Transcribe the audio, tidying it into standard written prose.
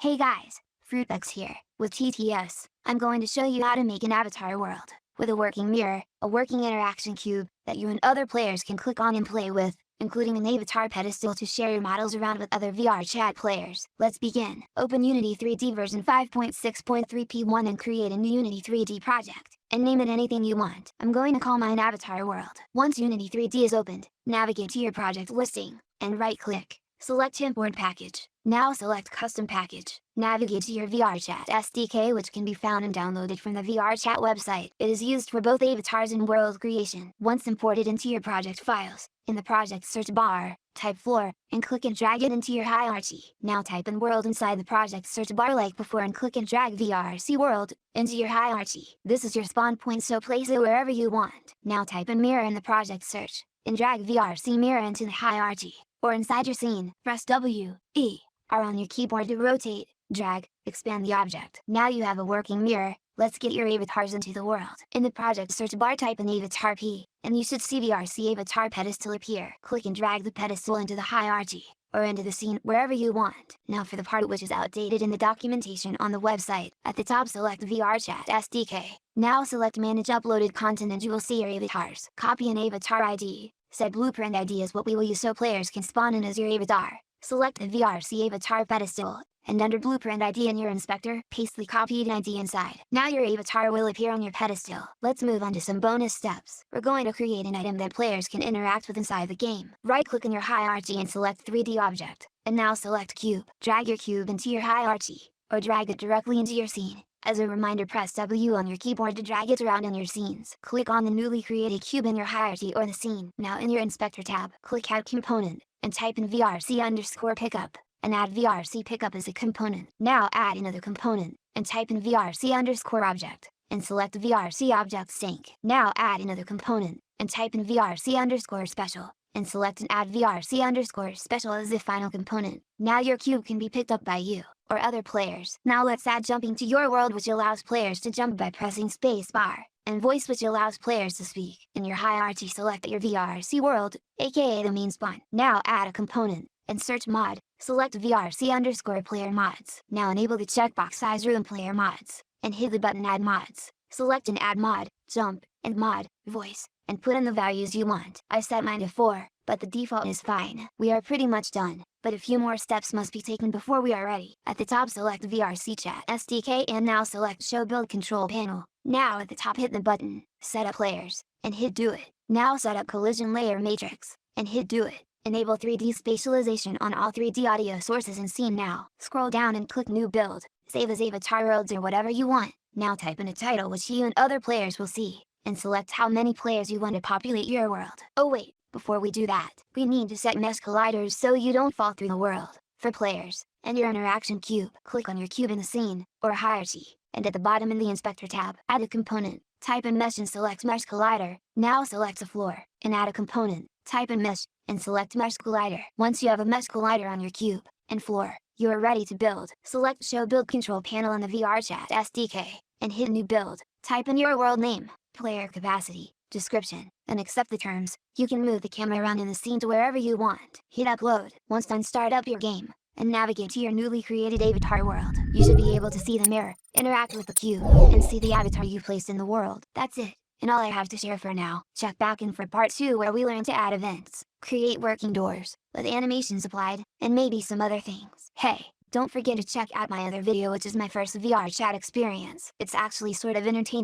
Hey guys, Fruitpex here. With TTS, I'm going to show you how to make an avatar world, with a working mirror, a working interaction cube, that you and other players can click on and play with, including an avatar pedestal to share your models around with other VRChat players. Let's begin. Open Unity 3D version 5.6.3p1 and create a new Unity 3D project, and name it anything you want. I'm going to call mine Avatar World. Once Unity 3D is opened, navigate to your project listing, and right-click. Select Import Package. Now select Custom Package. Navigate to your VRChat SDK, which can be found and downloaded from the VRChat website. It is used for both avatars and world creation. Once imported into your project files, in the project search bar, type floor, and click and drag it into your hierarchy. Now type in world inside the project search bar like before and click and drag VRC world into your hierarchy. This is your spawn point, so place it wherever you want. Now type in mirror in the project search, and drag VRC mirror into the hierarchy, or inside your scene. Press W, E, R on your keyboard to rotate, drag, expand the object. Now you have a working mirror. Let's get your avatars into the world. In the project search bar, type in avatar P, and you should see VRC avatar pedestal appear. Click and drag the pedestal into the hierarchy, or into the scene, wherever you want. Now for the part which is outdated in the documentation on the website, at the top select VRChat SDK. Now select Manage Uploaded Content and you will see your avatars. Copy an avatar ID. Set Blueprint ID is what we will use so players can spawn in as your avatar. Select the VRC avatar pedestal, and under Blueprint ID in your inspector, paste the copied ID inside. Now your avatar will appear on your pedestal. Let's move on to some bonus steps. We're going to create an item that players can interact with inside the game. Right-click in your hierarchy and select 3D object, and now select Cube. Drag your cube into your hierarchy, or drag it directly into your scene. As a reminder, press W on your keyboard to drag it around in your scenes. Click on the newly created cube in your hierarchy or the scene. Now in your Inspector tab, click Add Component, and type in VRC_pickup, and add VRC pickup as a component. Now add another component, and type in VRC_object, and select VRC object sync. Now add another component, and type in VRC_special, and select and add VRC_special as the final component. Now your cube can be picked up by you, or other players. Now let's add jumping to your world, which allows players to jump by pressing spacebar, and voice, which allows players to speak. In your hierarchy, select your VRC world, aka the main spawn. Now add a component, and search mod, select VRC_player mods. Now enable the checkbox size room player mods, and hit the button Add Mods. Select an add mod, jump, and mod, voice, and put in the values you want. I set mine to 4, but the default is fine. We are pretty much done, but a few more steps must be taken before we are ready. At the top select VRChat SDK and now select Show Build Control Panel. Now at the top hit the button, Set Up Layers, and hit Do It. Now set up Collision Layer Matrix, and hit Do It. Enable 3D spatialization on all 3D audio sources and scene now. Scroll down and click New Build. Save as avatar worlds or whatever you want. Now type in a title which you and other players will see, and select how many players you want to populate your world. Oh wait, before we do that, we need to set mesh colliders so you don't fall through the world. For players, and your interaction cube, click on your cube in the scene, or hierarchy, and at the bottom in the Inspector tab, add a component. Type in Mesh and select Mesh Collider. Now select a floor, and add a component. Type in Mesh, and select Mesh Collider. Once you have a Mesh Collider on your cube, and floor, you are ready to build. Select Show Build Control Panel on the VRChat SDK, and hit New Build. Type in your world name, player capacity, description, and accept the terms. You can move the camera around in the scene to wherever you want. Hit Upload. Once done, start up your game, and navigate to your newly created avatar world. You should be able to see the mirror, interact with the cube, and see the avatar you placed in the world. That's it, and all I have to share for now. Check back in for part 2 where we learn to add events, create working doors, with animations applied, and maybe some other things. Hey, don't forget to check out my other video, which is my first VRChat experience. It's actually sort of entertaining.